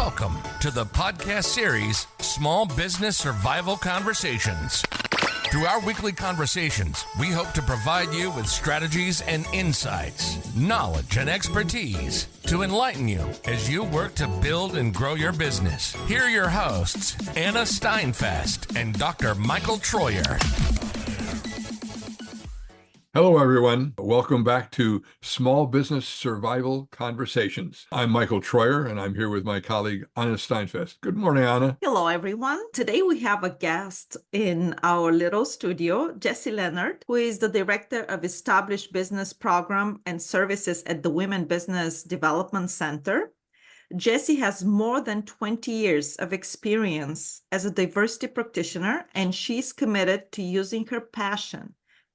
Welcome to the podcast series, Small Business Survival Conversations. Through our weekly conversations, we hope to provide you with strategies and insights, knowledge and expertise to enlighten you as you work to build and grow your business. Here are your hosts, Anna Steinfest and Dr. Michael Troyer. Hello, everyone. Welcome back to Small Business Survival Conversations. I'm Michael Troyer, and I'm here with my colleague, Anna Steinfest. Good morning, Anna. Hello, everyone. Today we have a guest in our little studio, Jessie Leonard, who is the Director of Established Business Program and Services at the Women Business Development Center. Jessie has more than 20 years of experience as a diversity practitioner, and she's committed to using her passion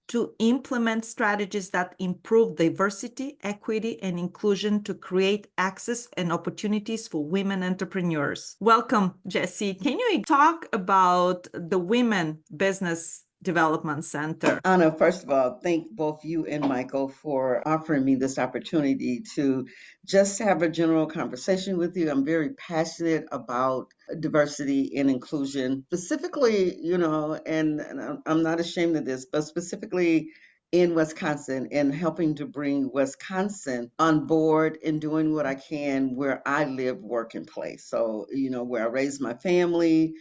to implement strategies that improve diversity, equity, and inclusion to create access and opportunities for women entrepreneurs. Welcome, Jessie. Can you talk about the Women Business Development Center? Anna, first of all, thank both you and Michael for offering me this opportunity to just have a general conversation with you. I'm very passionate about diversity and inclusion, specifically, and I'm not ashamed of this, but specifically in Wisconsin and helping to bring Wisconsin on board and doing what I can where I live, work, and play. So, where I raise my family,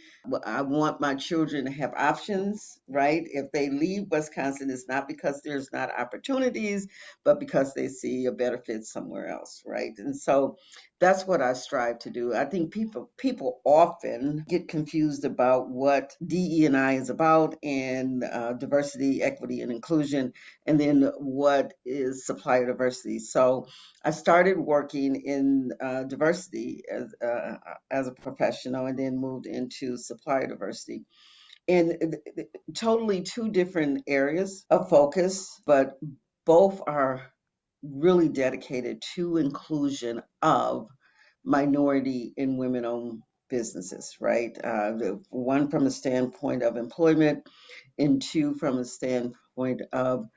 I want my children to have options, right? If they leave Wisconsin, it's not because there's not opportunities, but because they see a better fit somewhere else, right? And so that's what I strive to do. I think people often get confused about what DE&I is about and diversity, equity, and inclusion, and then what is supplier diversity. So I started working in diversity as a professional and then moved into supplier diversity. And totally two different areas of focus, but both are really dedicated to inclusion of minority and women-owned businesses, right? One from a standpoint of employment, and two from a standpoint of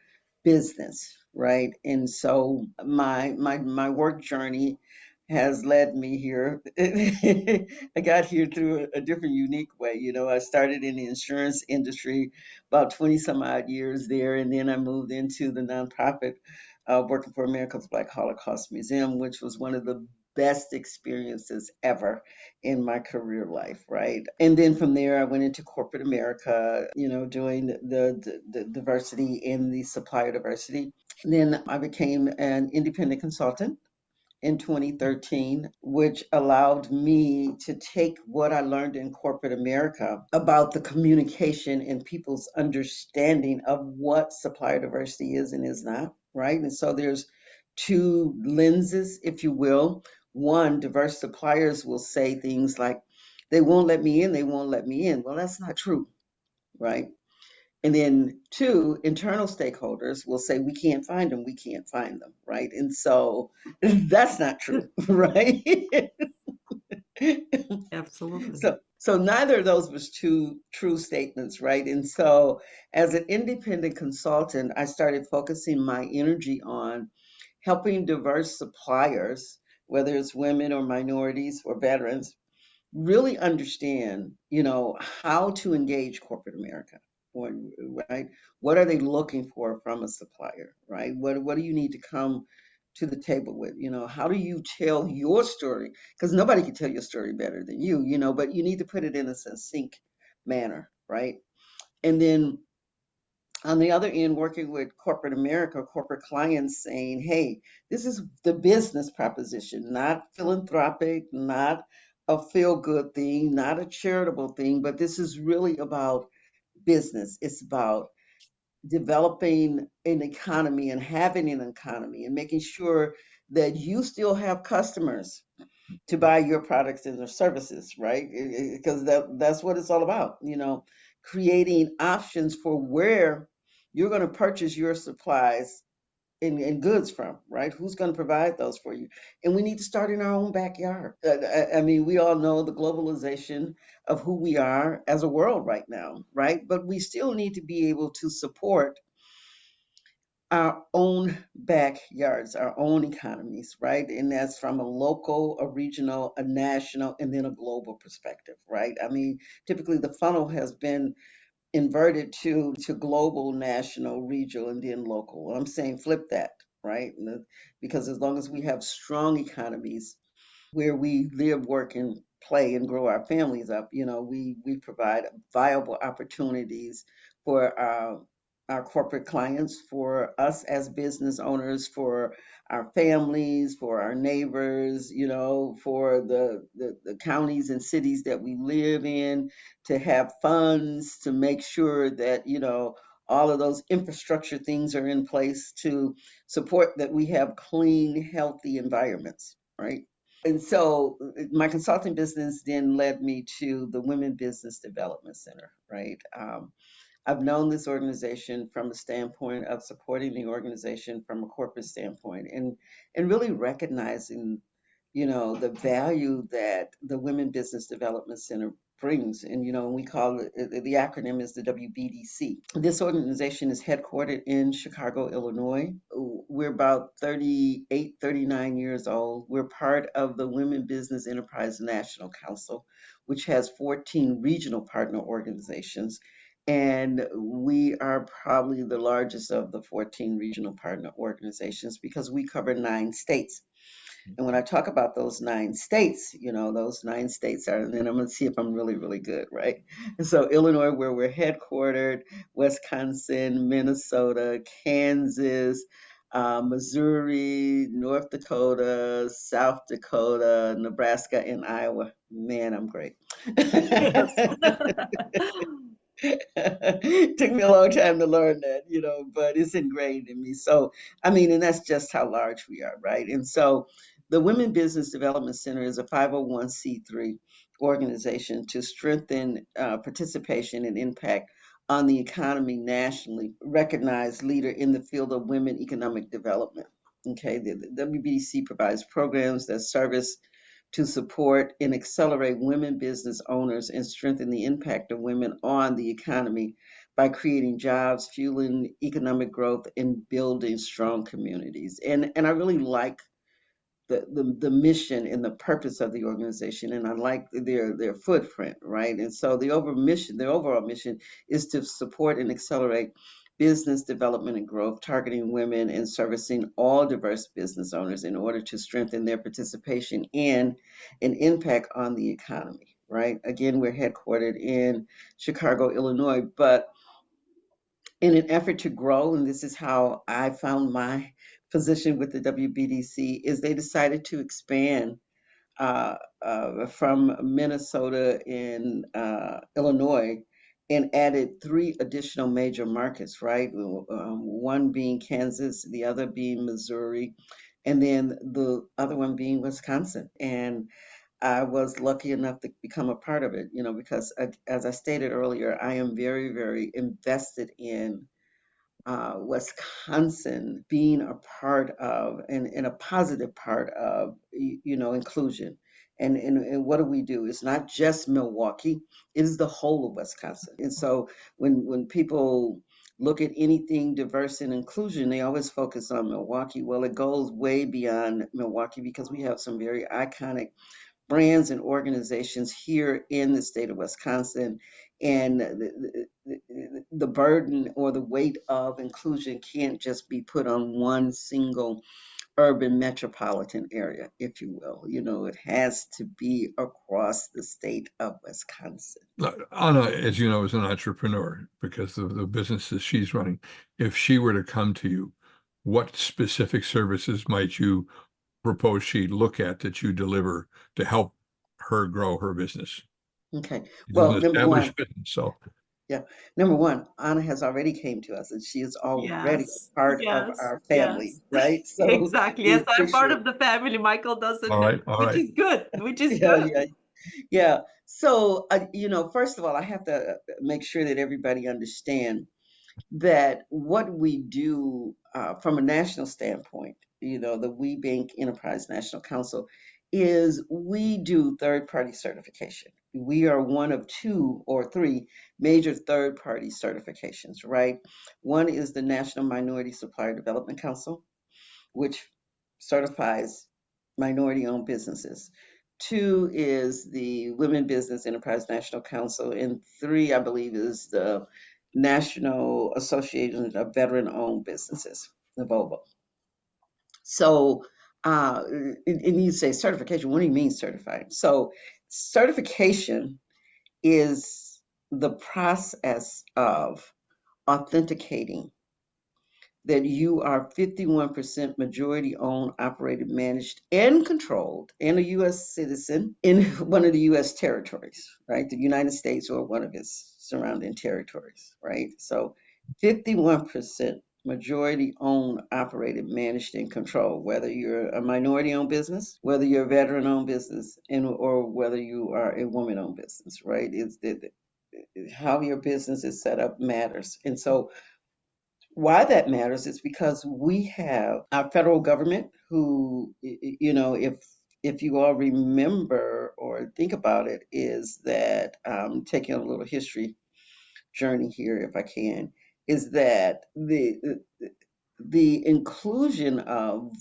business, right? And so my work journey has led me here. I got here through a different, unique way. I started in the insurance industry about 20 some odd years there, and then I moved into the nonprofit working for America's Black Holocaust Museum, which was one of the best experiences ever in my career life, right? And then from there, I went into corporate America, doing the diversity in the supplier diversity. Then I became an independent consultant in 2013, which allowed me to take what I learned in corporate America about the communication and people's understanding of what supplier diversity is and is not, right? And so there's two lenses, if you will. One, diverse suppliers will say things like, they won't let me in, they won't let me in. Well, that's not true, right? And then two, internal stakeholders will say, we can't find them, right? And so that's not true, right? Absolutely. So neither of those was two true statements, right? And so as an independent consultant, I started focusing my energy on helping diverse suppliers, whether it's women or minorities or veterans, really understand, how to engage corporate America. Right? What are they looking for from a supplier, right? What do you need to come to the table with? How do you tell your story? Because nobody can tell your story better than you, but you need to put it in a succinct manner, right? And then on the other end, working with corporate America, corporate clients saying, hey, this is the business proposition, not philanthropic, not a feel-good thing, not a charitable thing, but this is really about business. It's about developing an economy and having an economy and making sure that you still have customers to buy your products and their services, right? Because that's what it's all about, creating options for where you're going to purchase your supplies and goods from, right? Who's going to provide those for you? And we need to start in our own backyard. I mean, we all know the globalization of who we are as a world right now, right? But we still need to be able to support our own backyards, our own economies, right? And that's from a local, a regional, a national, and then a global perspective, right? I mean, typically the funnel has been inverted to global, national, regional, and then local. Well, I'm saying flip that, right? Because as long as we have strong economies where we live, work, and play and grow our families up, we provide viable opportunities for our corporate clients, for us as business owners, for our families, for our neighbors, for the counties and cities that we live in, to have funds to make sure that, all of those infrastructure things are in place to support that we have clean, healthy environments, right? And so my consulting business then led me to the Women Business Development Center, right? I've known this organization from a standpoint of supporting the organization from a corporate standpoint, and really recognizing, the value that the Women Business Development Center brings. And, we call it, the acronym is the WBDC. This organization is headquartered in Chicago, Illinois. We're about 38, 39 years old. We're part of the Women Business Enterprise National Council, which has 14 regional partner organizations. And we are probably the largest of the 14 regional partner organizations because we cover 9 states. And when I talk about those 9 states, those 9 states are, and then I'm going to see if I'm really, really good, right? And so Illinois, where we're headquartered, Wisconsin, Minnesota, Kansas, Missouri, North Dakota, South Dakota, Nebraska, and Iowa. Man, I'm great. Yes. Took me a long time to learn that, but it's ingrained in me. So, I mean, and that's just how large we are, right? And so the Women Business Development Center is a 501c3 organization to strengthen participation and impact on the economy nationally, recognized leader in the field of women economic development. Okay, the WBDC provides programs that service to support and accelerate women business owners and strengthen the impact of women on the economy by creating jobs, fueling economic growth, and building strong communities. And I really like the mission and the purpose of the organization, and I like their footprint, right? And so the overall mission is to support and accelerate business development and growth, targeting women and servicing all diverse business owners in order to strengthen their participation in and impact on the economy, right? Again, we're headquartered in Chicago, Illinois, but in an effort to grow, and this is how I found my position with the WBDC, is they decided to expand from Minnesota and Illinois, and added 3 additional major markets, right? One being Kansas, the other being Missouri, and then the other one being Wisconsin. And I was lucky enough to become a part of it, because as I stated earlier, I am very, very invested in Wisconsin being a part of and a positive part of, inclusion. And what do? It's not just Milwaukee, it is the whole of Wisconsin. And so when people look at anything diverse and inclusion, they always focus on Milwaukee. Well, it goes way beyond Milwaukee because we have some very iconic brands and organizations here in the state of Wisconsin. And the burden or the weight of inclusion can't just be put on one single urban metropolitan area, if you will. It has to be across the state of Wisconsin. Anna, as you know, is an entrepreneur because of the businesses she's running. If she were to come to you, what specific services might you propose she look at that you deliver to help her grow her business? Okay. It's Well, an number one, established business, so yeah. Number one, Anna has already came to us, and she is already Yes. a part of Yes. our family, Yes. right? So Exactly. we Yes, I'm part appreciate. of the family. Michael doesn't all know, right, all which right. is good. Which is Yeah, good. yeah, yeah. So, first of all, I have to make sure that everybody understand that what we do from a national standpoint, the We Bank Enterprise National Council, is we do third-party certification. We are one of 2 or 3 major third-party certifications, right? One is the National Minority Supplier Development Council, which certifies minority-owned businesses. 2 is the Women Business Enterprise National Council, and 3, I believe, is the National Association of Veteran-Owned Businesses, the VOBA. So, and you say certification, what do you mean certified? So, certification is the process of authenticating that you are 51% majority owned, operated, managed, and controlled, and a U.S. citizen in one of the U.S. territories, right? The United States or one of its surrounding territories, right? So 51% majority owned, operated, managed, and controlled, whether you're a minority owned business, whether you're a veteran owned business, or whether you are a woman owned business, right? It's how your business is set up matters. And so why that matters is because we have our federal government who, if you all remember or think about it, is that taking a little history journey here, if I can, is that the inclusion of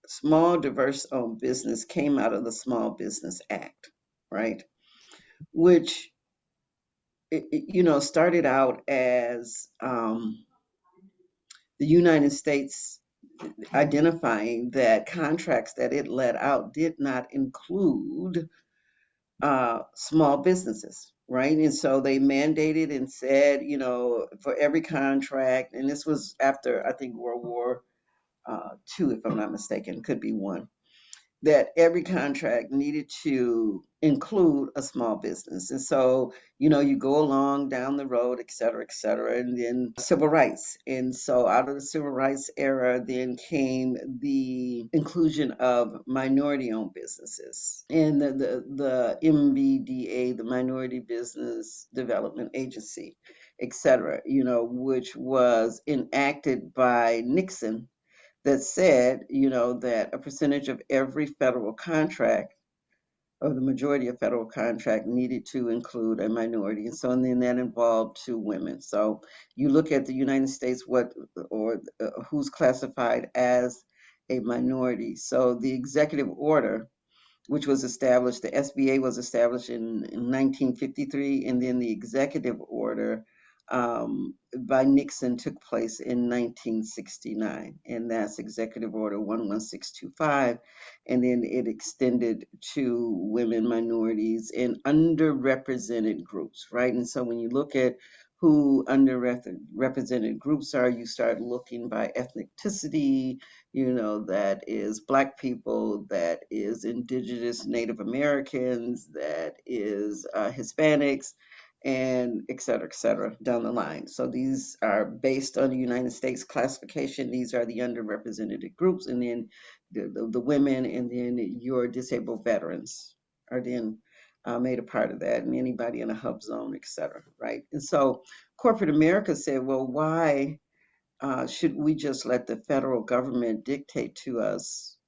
small diverse owned business came out of the Small Business Act, right? Which started out as the United States identifying that contracts that it let out did not include small businesses, right? And so they mandated and said, for every contract, and this was after, I think, World War II, if I'm not mistaken, could be one, that every contract needed to include a small business. And so, you go along down the road, et cetera, and then civil rights. And so out of the civil rights era, then came the inclusion of minority-owned businesses and the MBDA, the Minority Business Development Agency, et cetera, which was enacted by Nixon, that said, that a percentage of every federal contract, or the majority of federal contract, needed to include a minority. And so, and then that involved 2 women. So you look at the United States, who's classified as a minority. So the executive order, which was established, the SBA was established in 1953, and then the executive order by Nixon took place in 1969, and that's Executive Order 11625, and then it extended to women, minorities, and underrepresented groups, right? And so when you look at who underrepresented groups are, you start looking by ethnicity, that is Black people, that is Indigenous Native Americans, that is Hispanics, and et cetera, down the line. So these are based on the United States classification. These are the underrepresented groups, and then the women, and then your disabled veterans are then made a part of that, and anybody in a hub zone, et cetera, right? And so corporate America said, well, why should we just let the federal government dictate to us,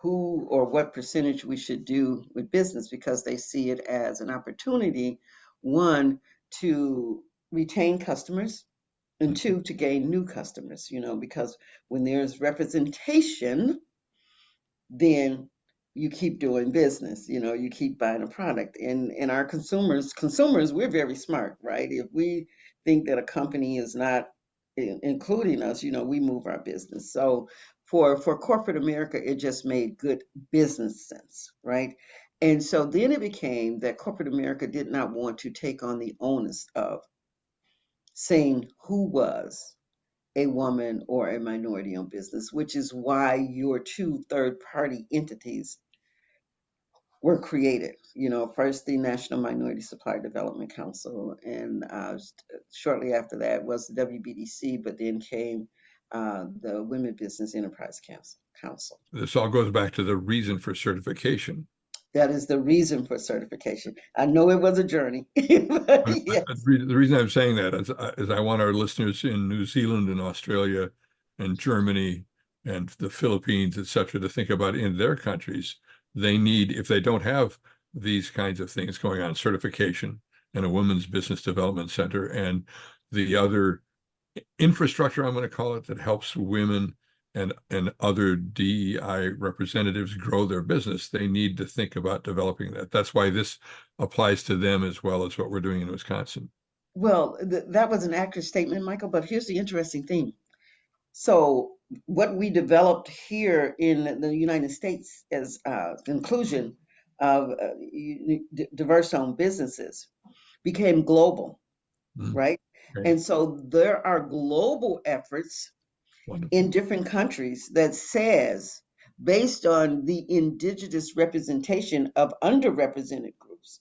who or what percentage we should do with business, because they see it as an opportunity, 1, to retain customers, and 2, to gain new customers, because when there's representation, then you keep doing business, you keep buying a product. And our consumers, we're very smart, right? If we think that a company is not including us, we move our business. So for corporate America, it just made good business sense, right? And so then it became that corporate America did not want to take on the onus of saying who was a woman or a minority-owned business, which is why your 2 third-party entities were created. First the National Minority Supplier Development Council, and shortly after that was the WBDC, but then came the Women Business Enterprise Council. This all goes back to the reason for certification. That is the reason for certification. I know it was a journey. But yes. The reason I'm saying that is I want our listeners in New Zealand and Australia and Germany and the Philippines, et cetera, to think about in their countries. They need, if they don't have these kinds of things going on, certification and a women's business development center and the other infrastructure, I'm going to call it, that helps women and other DEI representatives grow their business, they need to think about developing that. That's why this applies to them as well as what we're doing in Wisconsin. Well, that was an accurate statement, Michael, but here's the interesting thing. So what we developed here in the United States as inclusion of diverse-owned businesses became global, right? Okay. And so there are global efforts in different countries that says, based on the indigenous representation of underrepresented groups,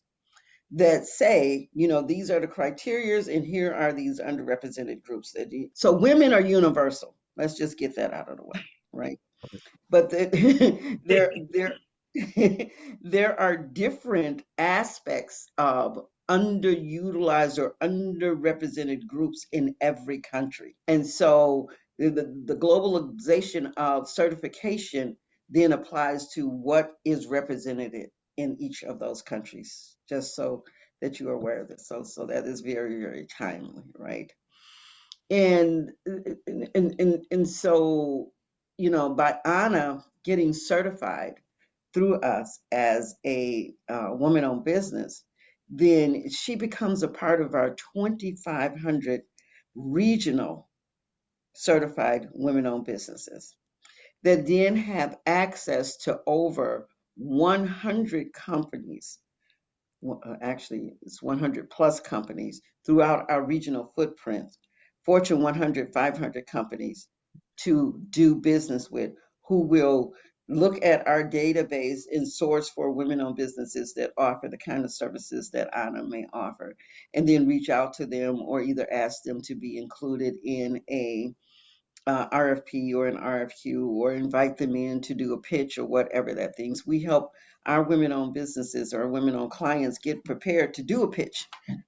that say, these are the criterias and here are these underrepresented groups. So women are universal. Let's just get that out of the way, right? But there are different aspects of underutilized or underrepresented groups in every country. And so the globalization of certification then applies to what is represented in each of those countries, just so that you are aware of this. So that is very, very timely, right? And so, by Anna getting certified through us as a woman-owned business, then she becomes a part of our 2,500 regional certified women-owned businesses that then have access to over 100 companies. Actually, it's 100 plus companies throughout our regional footprint, Fortune 100, 500 companies to do business with, who will look at our database and source for women-owned businesses that offer the kind of services that Anna may offer, and then reach out to them or either ask them to be included in a RFP or an RFQ, or invite them in to do a pitch or whatever that things. We help our women-owned businesses or women-owned clients get prepared to do a pitch,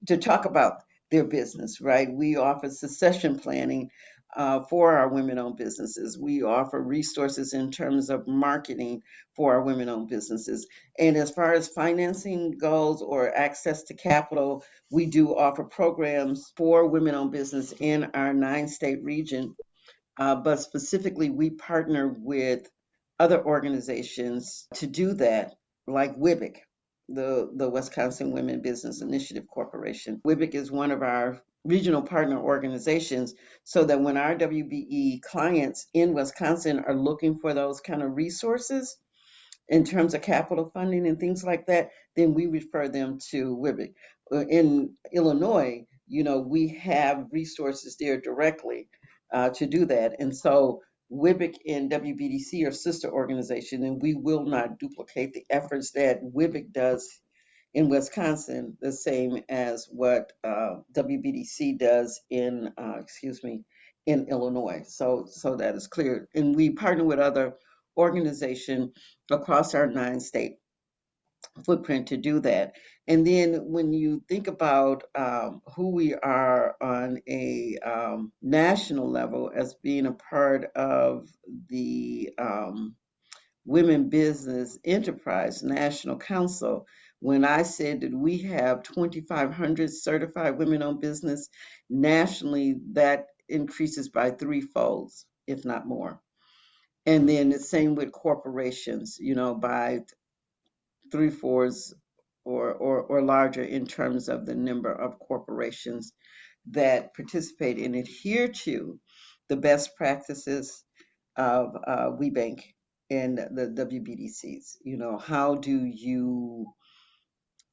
to talk about their business, right? We offer succession planning for our women-owned businesses. We offer resources in terms of marketing for our women-owned businesses. And as far as financing goes or access to capital, we do offer programs for women-owned business in our 9-state region. But specifically, we partner with other organizations to do that, like WBIC, the Wisconsin Women Business Initiative Corporation. WBIC is one of our regional partner organizations, so that when our WBE clients in Wisconsin are looking for those kind of resources in terms of capital funding and things like that, then we refer them to WBIC. In Illinois, we have resources there directly to do that. And so WBIC and WBDC are sister organizations, and we will not duplicate the efforts that WBIC does in Wisconsin the same as what WBDC does in Illinois. So that is clear. And we partner with other organizations across our 9-state footprint to do that. And then when you think about who we are on a national level as being a part of the Women Business Enterprise National Council, when I said that we have 2,500 certified women-owned business nationally, that increases by 3-fold, if not more. And then the same with corporations, by 3/4 or larger in terms of the number of corporations that participate and adhere to the best practices of WBANK and the WBDCs. How do you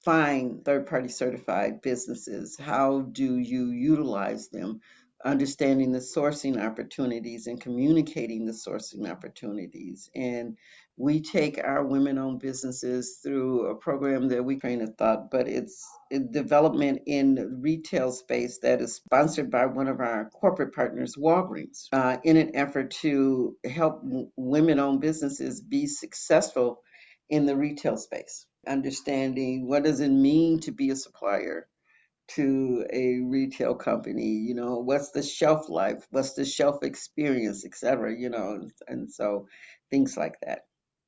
find third-party certified businesses? How do you utilize them? Understanding the sourcing opportunities and communicating the sourcing opportunities. And we take our women-owned businesses through a program that we train at Thought, but it's a development in retail space that is sponsored by one of our corporate partners, Walgreens, in an effort to help women-owned businesses be successful in the retail space. Understanding what does it mean to be a supplier, to a retail company? You know, what's the shelf life? What's the shelf experience, et cetera, you know, and so things like that.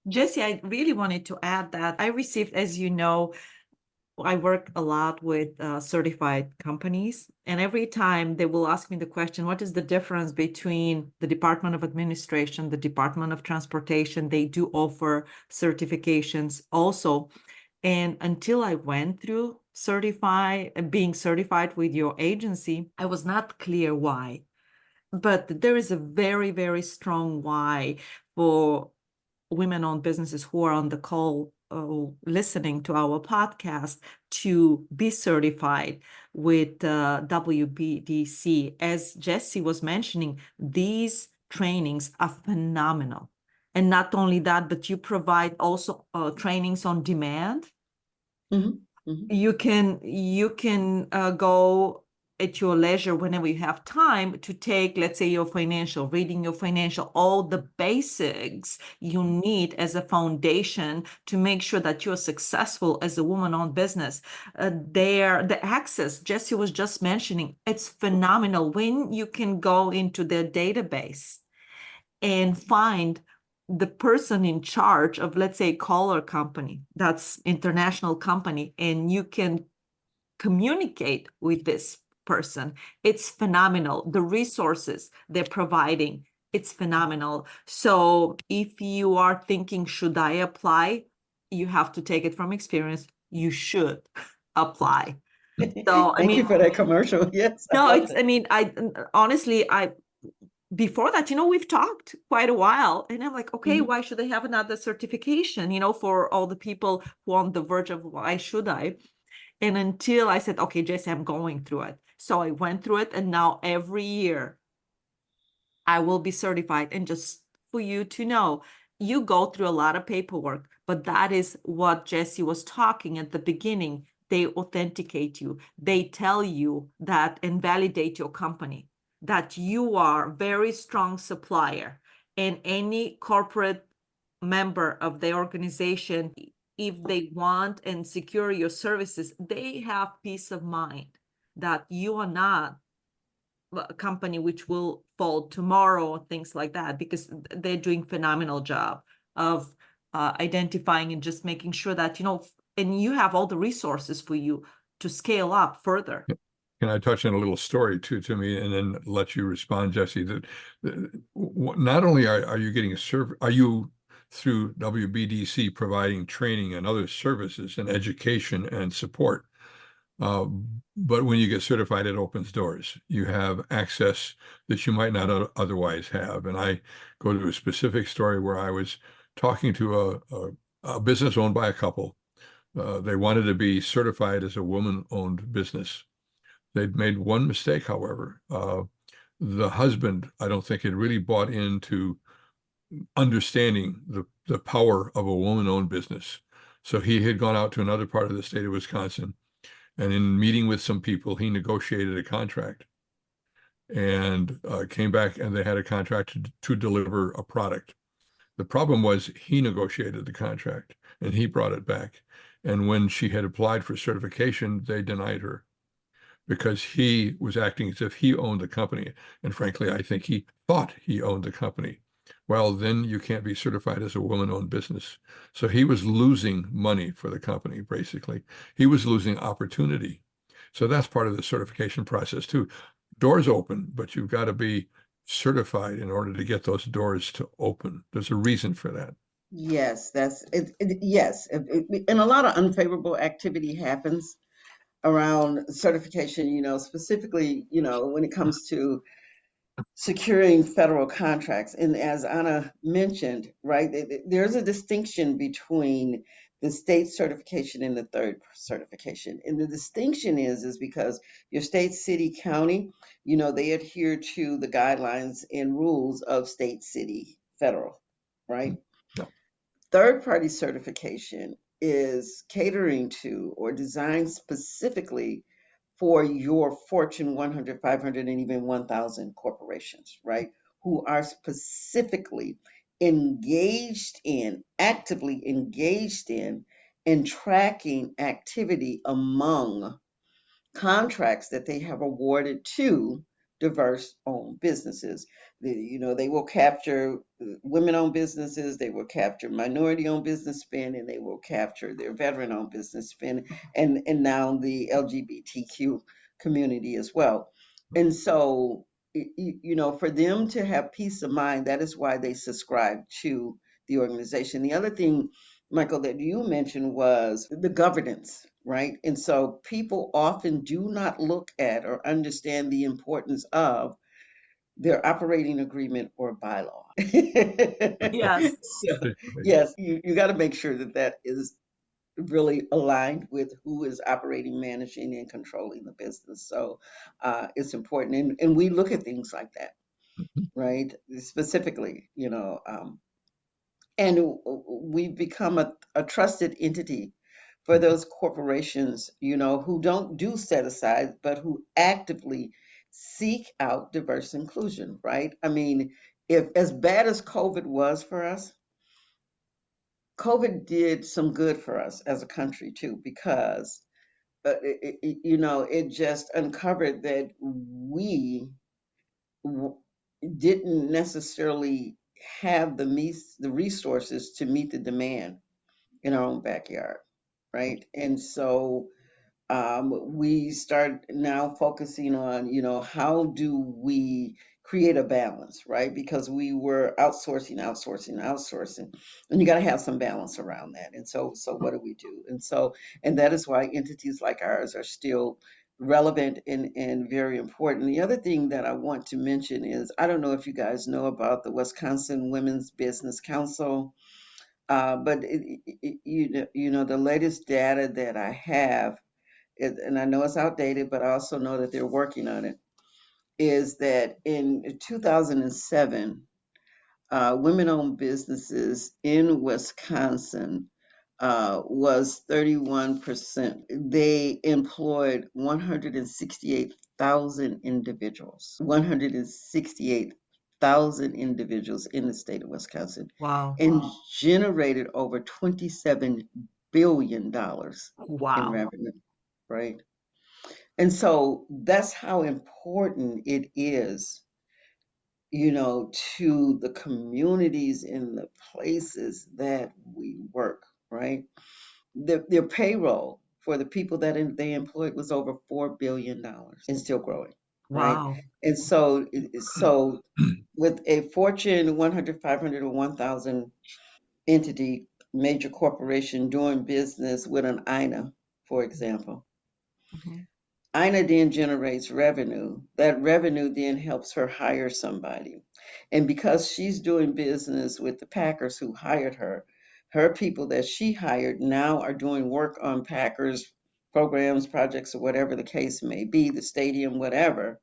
Jessie, I really wanted to add that I received, as you know, I work a lot with certified companies, and every time they will ask me the question, what is the difference between the Department of Administration, the Department of Transportation? They do offer certifications also. And until I went through being certified with your agency, I was not clear why. But there is a very, very strong why for women-owned businesses who are on the call listening to our podcast to be certified with WBDC. As Jessie was mentioning, these trainings are phenomenal. And not only that, but you provide also trainings on demand. Mm-hmm. Mm-hmm. You can go at your leisure whenever you have time to take, let's say, reading your financial, all the basics you need as a foundation to make sure that you're successful as a woman-owned business. The access Jessie was just mentioning, it's phenomenal when you can go into their database and find the person in charge of, let's say, caller company, that's international company, and you can communicate with this person. It's phenomenal. The resources they're providing, it's phenomenal. So if you are thinking, should I apply? You have to take it from experience. You should apply. So Thank you for that commercial. Yes. Honestly, before that, we've talked quite a while, and I'm like, okay, why should I have another certification, for all the people who are on the verge of why should I? And until I said, okay, Jessie, I'm going through it. So I went through it, and now every year I will be certified. And just for you to know, you go through a lot of paperwork, but that is what Jessie was talking at the beginning. They authenticate you. They tell you that and validate your company, that you are a very strong supplier, and any corporate member of the organization, if they want and secure your services, they have peace of mind that you are not a company which will fall tomorrow, things like that, because they're doing phenomenal job of identifying and just making sure that, and you have all the resources for you to scale up further. Can I touch on a little story to me and then let you respond, Jessie? That not only are you getting are you through WBDC providing training and other services and education and support, but when you get certified, it opens doors. You have access that you might not otherwise have. And I go to a specific story where I was talking to a business owned by a couple. They wanted to be certified as a woman-owned business. They'd made one mistake, however. The husband, I don't think, had really bought into understanding the power of a woman-owned business. So he had gone out to another part of the state of Wisconsin, and in meeting with some people, he negotiated a contract and came back, and they had a contract to deliver a product. The problem was he negotiated the contract, and he brought it back. And when she had applied for certification, they denied her, because he was acting as if he owned the company. And frankly, I think he thought he owned the company. Well, then you can't be certified as a woman-owned business. So he was losing money for the company, basically. He was losing opportunity. So that's part of the certification process too. Doors open, but you've got to be certified in order to get those doors to open. There's a reason for that. Yes, that's it. Yes, and a lot of unfavorable activity happens around certification, specifically, when it comes to securing federal contracts. And as Anna mentioned, right, there's a distinction between the state certification and the third certification. And the distinction is because your state, city, county, they adhere to the guidelines and rules of state, city, federal, right? Yeah. Third-party certification is catering to or designed specifically for your Fortune 100, 500, and even 1,000 corporations, right? Who are specifically actively engaged in, and tracking activity among contracts that they have awarded to diverse-owned businesses. They will capture women-owned businesses, they will capture minority-owned business spend, and they will capture their veteran-owned business spend, and now the LGBTQ community as well. And so, for them to have peace of mind, that is why they subscribe to the organization. The other thing, Michael, that you mentioned was the governance, right? And so people often do not look at or understand the importance of their operating agreement or bylaw. Yes. So, yes, you got to make sure that that is really aligned with who is operating, managing, and controlling the business. So it's important. And we look at things like that, right? Specifically, and we've become a trusted entity for those corporations, who don't do set aside, but who actively seek out diverse inclusion, right? I mean, if as bad as COVID was for us, COVID did some good for us as a country too, because it just uncovered that we didn't necessarily have the resources to meet the demand in our own backyard, right? And so we start now focusing on, how do we create a balance, right? Because we were outsourcing, and you got to have some balance around that. And so what do we do? And that is why entities like ours are still relevant and very important. The other thing that I want to mention is, I don't know if you guys know about the Wisconsin Women's Business Council, but the latest data that I have, and I know it's outdated, but I also know that they're working on it, is that in 2007, women-owned businesses in Wisconsin was 31%. They employed 168,000 individuals, 168,000 individuals in the state of Wisconsin. Wow. And generated over $27 billion in revenue, right? And so that's how important it is, to the communities and the places that we work, right? Their payroll for the people that they employed was over $4 billion and still growing, right? Wow. And so with a Fortune 100, 500, or 1,000 entity, major corporation doing business with an INA, for example, INA then generates revenue. That revenue then helps her hire somebody. And because she's doing business with the Packers who hired her, her people that she hired now are doing work on Packers programs, projects, or whatever the case may be, the stadium, whatever.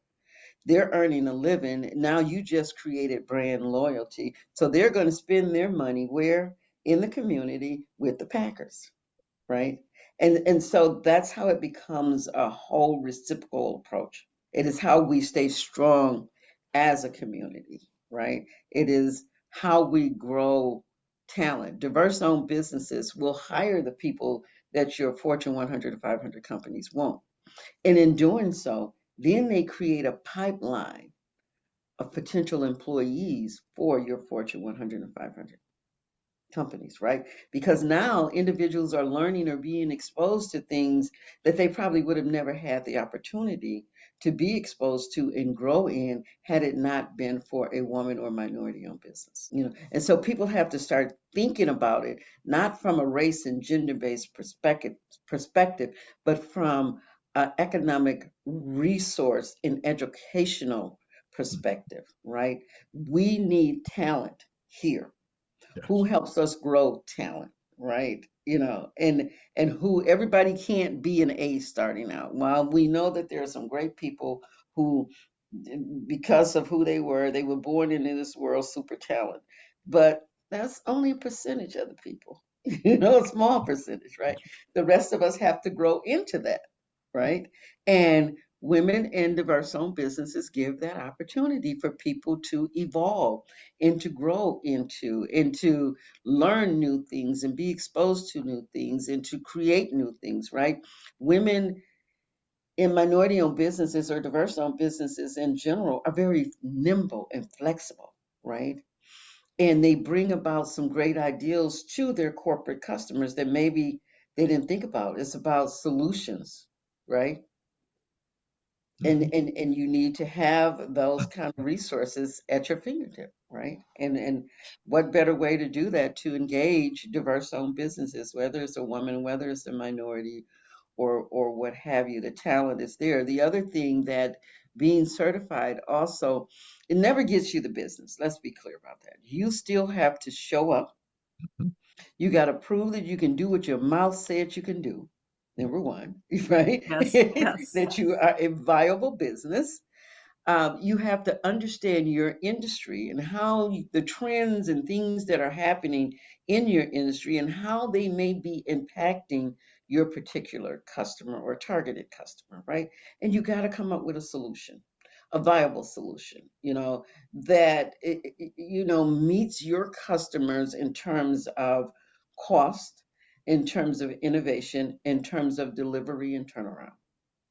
They're earning a living. Now you just created brand loyalty. So they're going to spend their money where? In the community with the Packers, right? And so that's how it becomes a whole reciprocal approach. It is how we stay strong as a community, right? It is how we grow talent. Diverse-owned businesses will hire the people that your Fortune 100 or 500 companies won't. And in doing so, then they create a pipeline of potential employees for your Fortune 100 and 500 companies, right? Because now individuals are learning or being exposed to things that they probably would have never had the opportunity to be exposed to and grow in had it not been for a woman or minority-owned business. And so people have to start thinking about it, not from a race and gender-based perspective, but from an economic resource and educational perspective, right? We need talent here. Yes. Who helps us grow talent, right? And who everybody can't be an A starting out. While we know that there are some great people who, because of who they were born into this world super talent. But that's only a percentage of the people, a small percentage, right? The rest of us have to grow into that, right? And women in diverse-owned businesses give that opportunity for people to evolve and to grow into and to learn new things and be exposed to new things and to create new things, right? Women And minority-owned businesses or diverse-owned businesses in general are very nimble and flexible, right? And they bring about some great ideals to their corporate customers that maybe they didn't think about. It's about solutions, right? And you need to have those kind of resources at your fingertip, right? And what better way to do that to engage diverse-owned businesses, whether it's a woman, whether it's a minority, or what have you. The talent is there. The other thing that being certified also, it never gets you the business. Let's be clear about that. You still have to show up. You got to prove that you can do what your mouth said you can do. Number one, right? Yes, yes. That you are a viable business. You have to understand your industry and how the trends and things that are happening in your industry and how they may be impacting your particular customer or targeted customer, right? And you got to come up with a solution, a viable solution, that meets your customers in terms of cost, in terms of innovation, in terms of delivery and turnaround,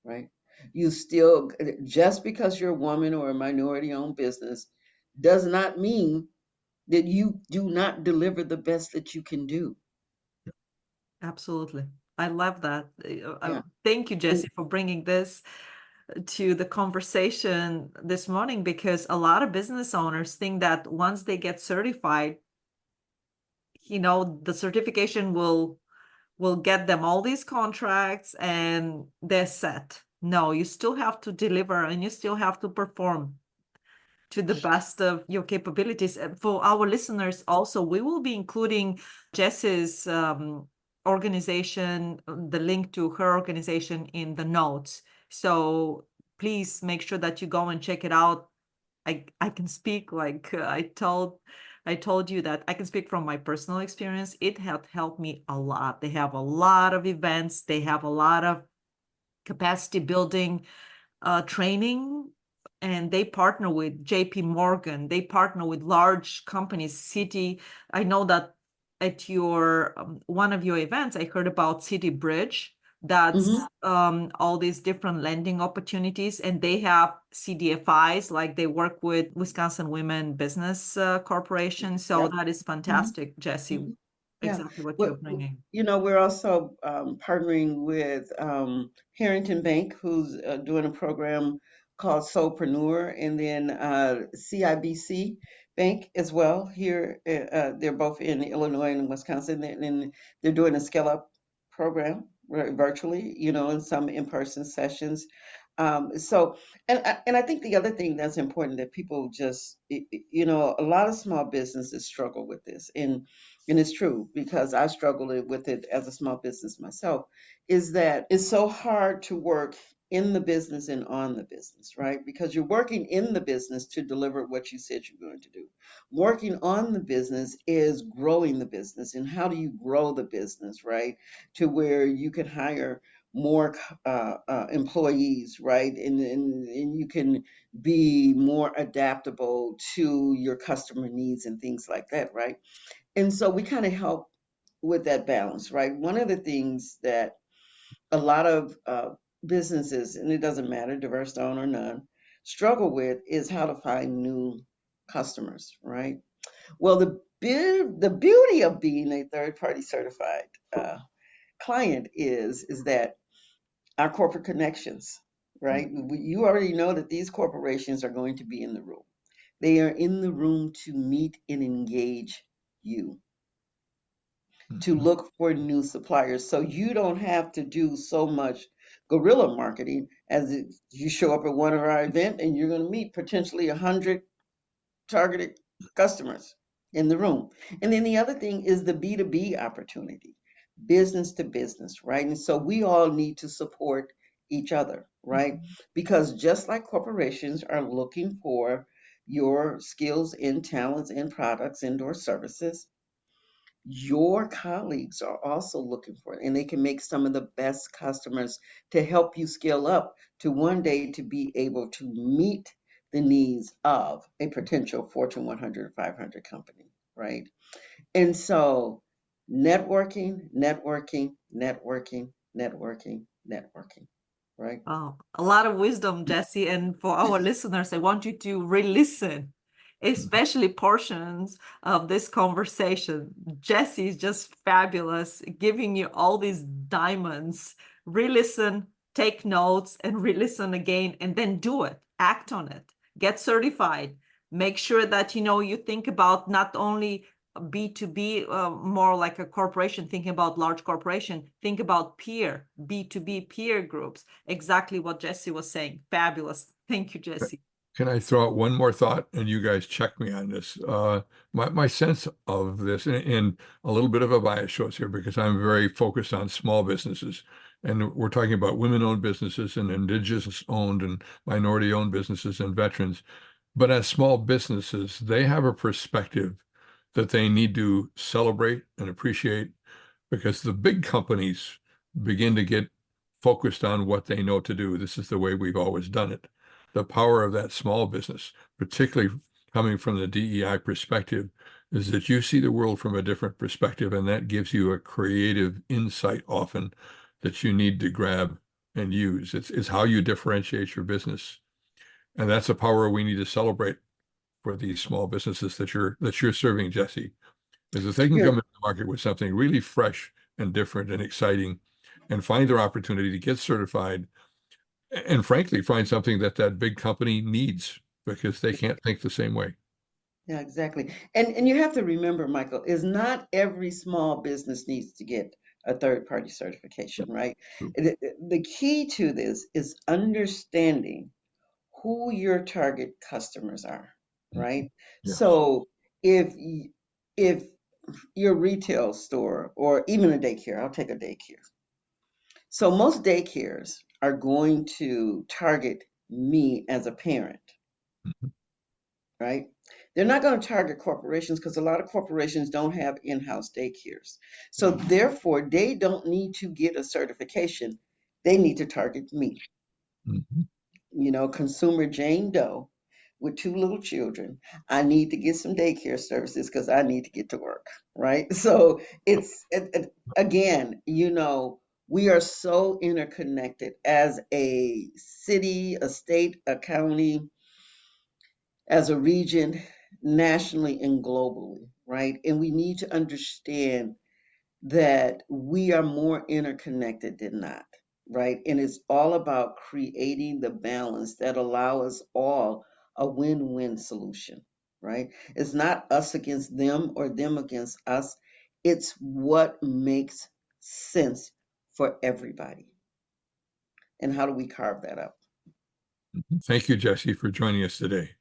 right? You still, just because you're a woman or a minority owned business does not mean that you do not deliver the best that you can do. Absolutely. I love that. Yeah. Thank you, Jessie, for bringing this to the conversation this morning, because a lot of business owners think that once they get certified, the certification will get them all these contracts and they're set. No, you still have to deliver and you still have to perform to the best of your capabilities. For our listeners also, we will be including Jessie's organization, the link to her organization in the notes. So please make sure that you go and check it out. I can speak like I told you that I can speak from my personal experience. It has helped me a lot. They have a lot of events. They have a lot of capacity building training, and they partner with JP Morgan. They partner with large companies, Citi. I know that at your one of your events, I heard about Citi Bridge. That's all these different lending opportunities, and they have CDFIs, like they work with Wisconsin Women Business Corporation. So that is fantastic, Jessie. Exactly what you're bringing. We're also partnering with Harrington Bank, who's doing a program called Soulpreneur, and then CIBC Bank as well. Here, they're both in Illinois and Wisconsin, and they're doing a scale up program virtually, and some in-person sessions. So, and I think the other thing that's important that people just, a lot of small businesses struggle with this, and it's true because I struggled with it as a small business myself, is that it's so hard to work in the business and on the business, right? Because you're working in the business to deliver what you said you're going to do. Working on the business is growing the business. And how do you grow the business, right? To where you can hire more employees, right? And you can be more adaptable to your customer needs and things like that, right? And so we kind of help with that balance, right? One of the things that a lot of businesses, and it doesn't matter, diverse owned or none, struggle with is how to find new customers, right? Well, the beauty of being a third party certified client is that our corporate connections, right? You already know that these corporations are going to be in the room. They are in the room to meet and engage you, to look for new suppliers. So you don't have to do so much guerrilla marketing as you show up at one of our events and you're going to meet potentially 100 targeted customers in the room. And then the other thing is the B2B opportunity, business to business, right? And so we all need to support each other, right? Because just like corporations are looking for your skills and talents and products and or services, your colleagues are also looking for it, and they can make some of the best customers to help you scale up to one day to be able to meet the needs of a potential Fortune 100 or 500 company, right? And so networking, networking, networking, networking, networking. right? A lot of wisdom, Jessie. And for our listeners, I want you to re-listen, especially portions of this conversation. Jessie is just fabulous, giving you all these diamonds. Re-listen, take notes, and re-listen again, and then do it. Act on it. Get certified. Make sure that, you think about not only B2B, more like a corporation, thinking about large corporation, think about B2B peer groups. Exactly what Jessie was saying. Fabulous. Thank you, Jessie. Can I throw out one more thought, and you guys check me on this? My sense of this, and a little bit of a bias shows here because I'm very focused on small businesses, and we're talking about women-owned businesses and indigenous-owned and minority-owned businesses and veterans. But as small businesses, they have a perspective that they need to celebrate and appreciate, because the big companies begin to get focused on what they know to do. This is the way we've always done it. The power of that small business, particularly coming from the DEI perspective, is that you see the world from a different perspective, and that gives you a creative insight often that you need to grab and use. It's how you differentiate your business. And that's a power we need to celebrate for these small businesses that you're serving, Jessie, is if they can come into the market with something really fresh and different and exciting, and find their opportunity to get certified, and frankly, find something that big company needs because they can't think the same way. Yeah, exactly. And you have to remember, Michael, is not every small business needs to get a third-party certification, right? The key to this is understanding who your target customers are. Right. Yes. So if your retail store, or even a daycare, I'll take a daycare. So most daycares are going to target me as a parent, right? They're not going to target corporations because a lot of corporations don't have in-house daycares. So therefore, they don't need to get a certification. They need to target me. Consumer Jane Doe with 2 little children. I need to get some daycare services because I need to get to work, right? So again, we are so interconnected as a city, a state, a county, as a region, nationally and globally, right? And we need to understand that we are more interconnected than not, right? And it's all about creating the balance that allow us all a win-win solution, right? It's not us against them or them against us. It's what makes sense for everybody. And how do we carve that up? Thank you, Jessie, for joining us today.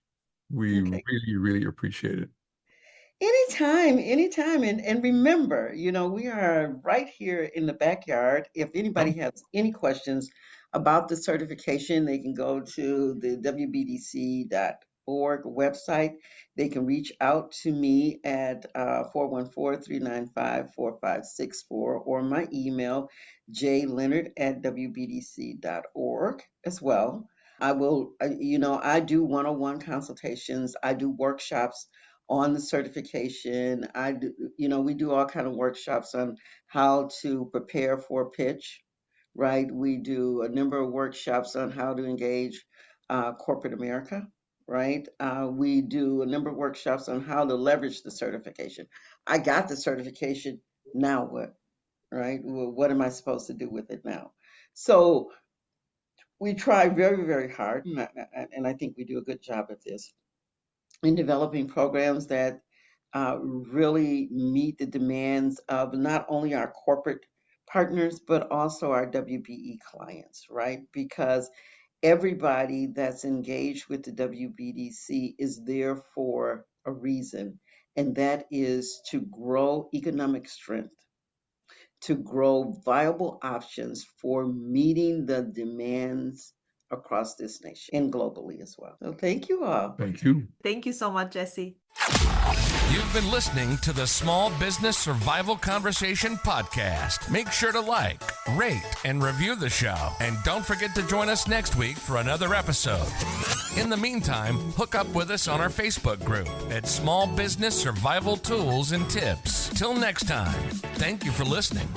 We really, really appreciate it. Anytime. And remember, we are right here in the backyard. If anybody has any questions about the certification, they can go to the WBDC.org website. They can reach out to me at 414-395-4564 or my email, jleonard@wbdc.org as well. I will, I do one-on-one consultations. I do workshops on the certification. We do all kind of workshops on how to prepare for a pitch, right? We do a number of workshops on how to engage corporate America, right? We do a number of workshops on how to leverage the certification. I got the certification, now what, right? Well, what am I supposed to do with it now? So we try very, very hard, and I think we do a good job at this, in developing programs that really meet the demands of not only our corporate partners, but also our WBE clients, right? Because everybody that's engaged with the WBDC is there for a reason, and that is to grow economic strength, to grow viable options for meeting the demands across this nation and globally as well. So thank you all. Thank you. Thank you so much, Jessie. You've been listening to the Small Business Survival Conversation podcast. Make sure to like, rate, and review the show. And don't forget to join us next week for another episode. In the meantime, hook up with us on our Facebook group at Small Business Survival Tools and Tips. Till next time, thank you for listening.